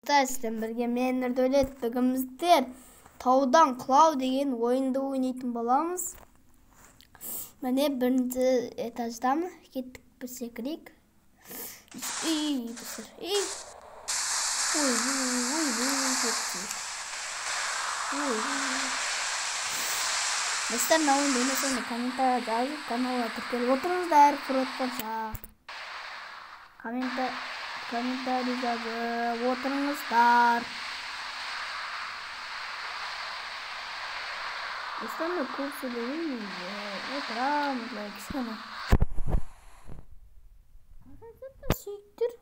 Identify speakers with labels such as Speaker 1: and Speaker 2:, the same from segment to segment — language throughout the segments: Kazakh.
Speaker 1: Сізден бірге мен Нұрдәулет бүгініміздер таудан құлау деген ойынды ойнайтын боламыз. Міне бірінші этаждан кеттік, бір секірейік. Достар, мына ойынды ойнасаңыз комментария жазып, каналға тіркеліп отырыңыздар, құрметті болса. Комментарий жазып отырыңыздар. Достарымда көп сөйлемейміз, отырамыз, кішкене. Қандай сүйіктер?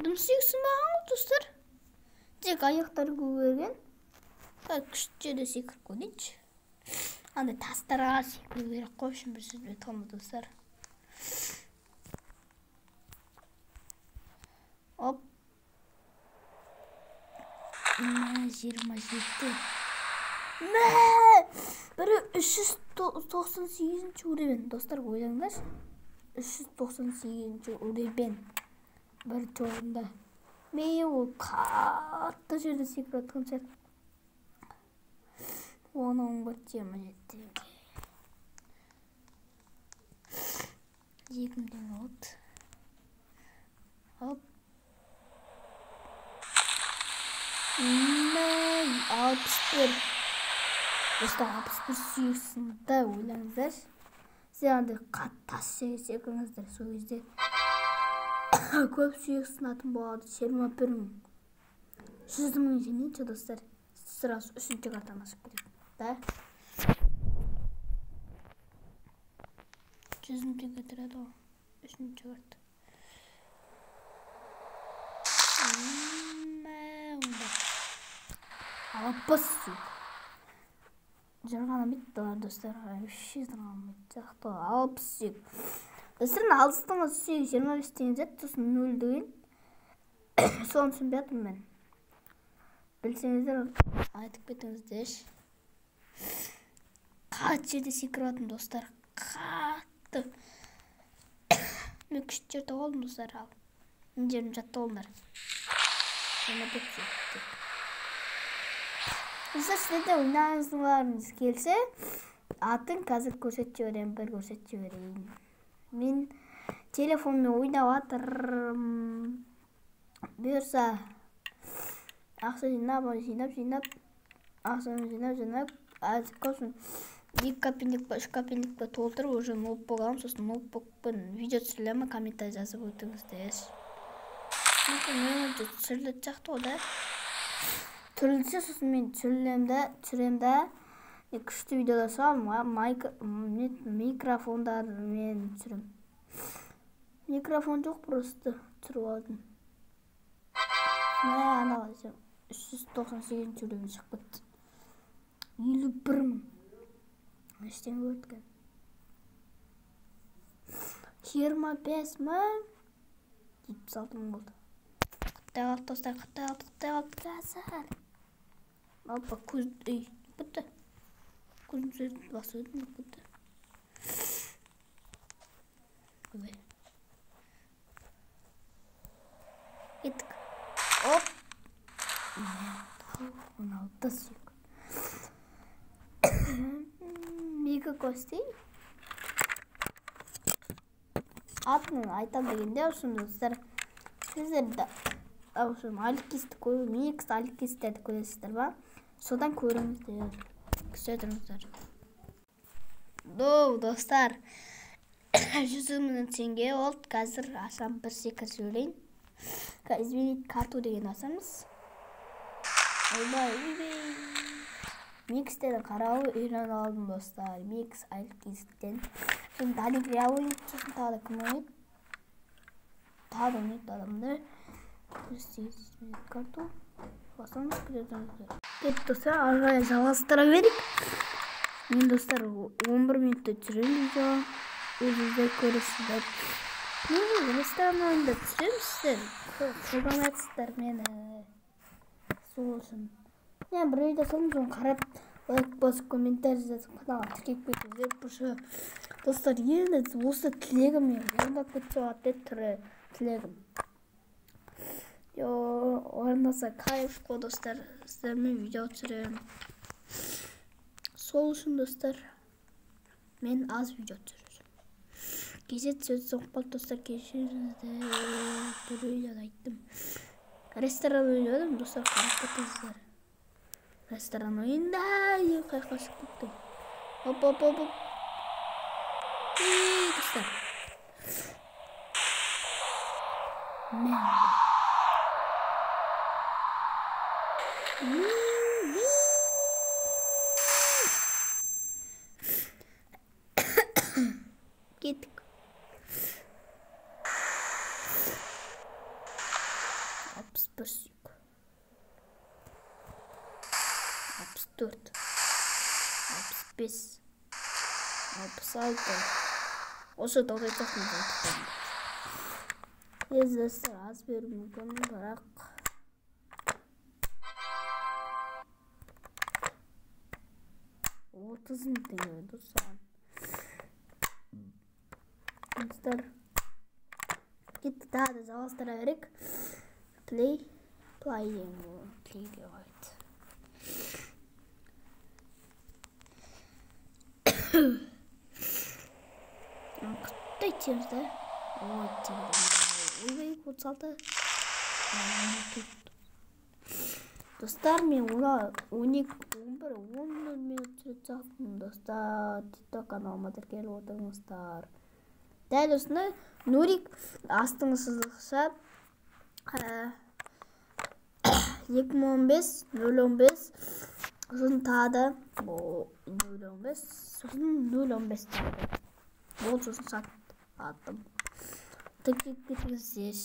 Speaker 1: Дым сүйіксін баған достар. Тек аяқтары көгерген. Күшті де секіріп көрейінші. Андай тастарға секіру керек қой, үшін бір сөзбен толмы достар. Оп. 27. Бірі 398 уребен. Достар, ойлаңдар. 398 уребен. Бір тоғында. Мен ол қатты жерде секіріп атқан сәт. Оның бір тема жетті. Екімден от. Оп. 61. Достар, 61 сүйексінді ойлаңыздар. Сіз андай қаттас секіріңіздер. Сол кезде көп сүйексінатын болады. 21 мың. 100 мың жинейінші достар. Сразу үшінші картаны ашып керек. Да? 100 теңге тұрады ол. Үшінші карта. Алапас сүйек. Жырғаны беттілер достар. Үші жырғаны бетті. Алапас сүйек. Достарын алыстыңыз сүйек 25 теңге зәт. Сосын 0 деген. Соны түсінбедім мен. Білсеңіздер айтып кетіңіздер. Қатты жерде секіріп атым достар. Қатты. Мен күшті жерде болдым достар. Мен жерім жатты олдар. Достар, сіздерде ойнаңыздарыңыз келсе, атын қазір көрсетіп жіберейін, бір көрсетіп жіберейін. Мен телефонмен ойнап атырым. Бұйырса ақша жинап, ақшаны жинап, азық көсін 2 копеек па, 3 копеек па толтырып, уже ноутбук алам, сосын ноутбукпен видео түсірілемін, комментарий жазып өтіңіздер. Мен түсіріліп жақты о да. Түрілсе, сосын мен түсіремді, күшті видеода салам, микрофондар мен түсірем. Микрофон жоқ, просто түсіріп алдым. Аналайсам. 398 жүрем шығып кетті. 51 мың. Ештеңе өткен. 25 мың. 76 мың болды. Қыттай қалды достар, қыттай қалды қазір. Алпа көз үй бітті. Көзім сөзді басы өтім бітті. Көбей. Кеттік. Оп. 16 сүйек. Мега кости. Атын айтам дегенде ұшын достар. Сіздерді ұшын аликесті көру, мекс аликестерді көресіздер ба? Содан көріңіздер. Күшті тұрыңыздар. Достар. 100 мың теңге олд. Қазір ашам бір секір сөйлейін. Изменить карту деген асамыз. Микстерді қарауы үйрен алдым достар. Микс аликесттен. Şimdi Dalek veya oyun tutun daha da kımayıp daha da oynayıp da adamları kartu basamız kırıyorsunuz. Evet dostlar, araya жалғастыра берейік. Мен достар 11 минутта түсірем видео. Өзіңіздер көресіздер. Мен Инстаграмда ойында түсіремсіздер. Қолдамайсыздар мені. Сол үшін. Мен бір видео салдым, соны қарап лайк басып комментарий жазып каналға тіркеліп кетіңіздер. Бұшы достар, енді осы тілегім орындап кетсе болады деп түрі тілегім. Орындаса кайф қой достар, сіздермен видео түсіремін. Сол үшін достар, мен аз видео түсіріп. Кезет сөз соқпал достар, кешіріңіздер. Бір видеода айттым. Ресторан ойнадым достар, қарап кетіңіздер. Ресторан ойында қайыққа шығып кеттім. Оп. Достар. Кеттік. 61 сүйік. 64. 65. 66. Осы тоқтайтақпын айтып. Езістер аз беру мүмкін, бірақ 30 мың теңге достар. Достар, кетті daha da жалғастыра берейік. Play деп айтты. Құттай теміз да. Ойбай, 36. Достар, мен 12, 11, 10 минут жүріп жақтым. Достар, TikTok каналыма тіркеліп отырыңыздар. Дәл осыны Нурик астыңғы сызықша 2015-015 сосын тағы 015 сосын 015 тағы. Ол сосын сатып аттым. Тіркеліп кетіңіздер.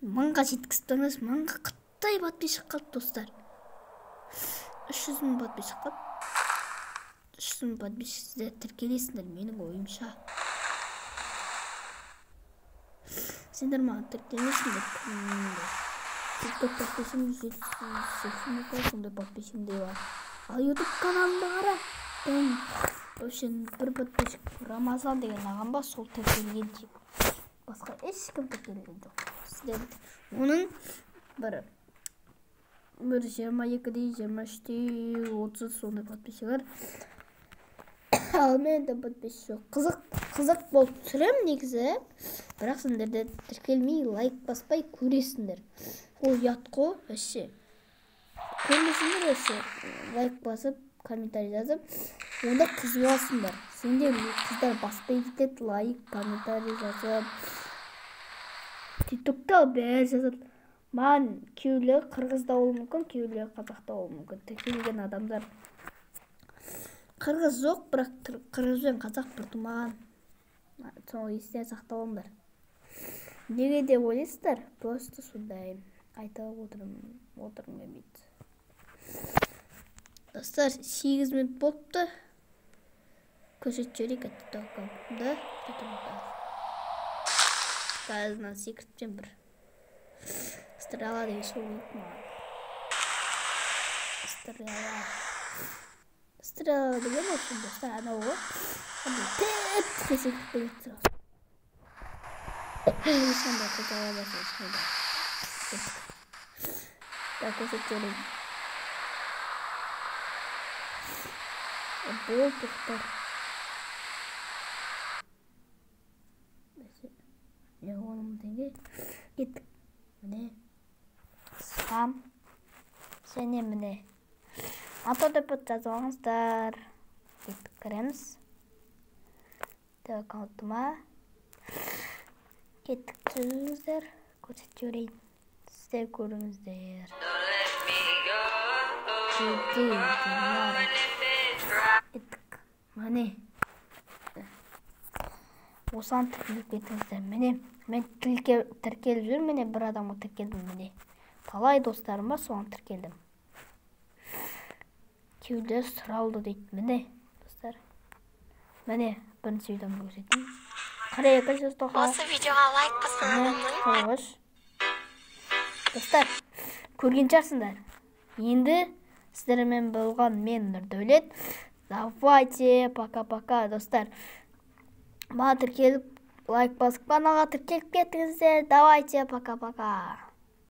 Speaker 1: Мыңға жеткіздіңіз. Мыңға қыттай подписчик қалды достар. 300 мың подписчик қалды. 300 мың подписчик сіздер тіркелесіңдер менің ойымша. Сендер маған тіркелесіңдер. TikTok подписчигім 780 подписчигімде бар. Ал YouTube каналымда қара. Өшін бір подписчик Рамазан деген ағам бар, сол тіркелген тиіп. Басқа ешкім тіркелген жоқ. Сіздер оның бір 22-дей, 23-дей, 30 сондай подписчик бар. Ал менде подписчик жоқ. Қызық болып түсірем негізі. Бірақ сендерде тіркелмей, лайк баспай көресіңдер. Ол ұят қой, өші. Көрмесіңдер өші. Лайк басып, комментарий жазып, онда қыз боласыңдар. Сендер қыздар баспай кетеді, лайк, комментарий жазып. TikTok'та бәрі жазып. Маған күйеулері қырғызда болуы мүмкін, күйеулері қазақта болуы мүмкін. Тіркелген адамдар. Қырғыз жоқ, бірақ қырғыз бен қазақ бір тумаған. Сол есте сақталыңдар. Неге деп ойлайсыздар? Просто сондай айтып отырым емейді. Достар, 8 минут болыпты. Көрсетіп жіберейік TikTok'та. Қазынан секретпен бір стрела деген сол дейді маған. Стрела деген осы достар, анау ғой. Тәп-тіке секретпен еттіріп. Сонда көтала басын сонда. Так, көрсетіп жіберейін. Бол тоқтар. Мен 10 мың теңге кеттік. Міне. Сам. Және міне. Автодепот жазып алыңыздар. Кеттік кіреміз. Аккаунтыма. Кеттік түсіңіздер. Көрсетіп жіберейін. Сіздер көріңіздер. Кеттік. Міне. Осыған тіркеліп кетіңіздер. Міне, мен тіркеліп жүр, міне бір адамға тіркелдім, міне. Талай достарым бар, соған тіркелдім. Кеудер сұралды дейді, міне, достар. Міне, бірінші видеомды көрсетейін. 42 жүз тоқа.
Speaker 2: Осы видеоға лайк басыңыз.
Speaker 1: Достар, көрген шығарсыңдар. Енді Сіздер менен болгон мен Нурдөлөт. Давайте, пока-пока, достар. Баатыр келип, лайк басып, каналга кирип кетиңиздер. Давайте, пока-пока.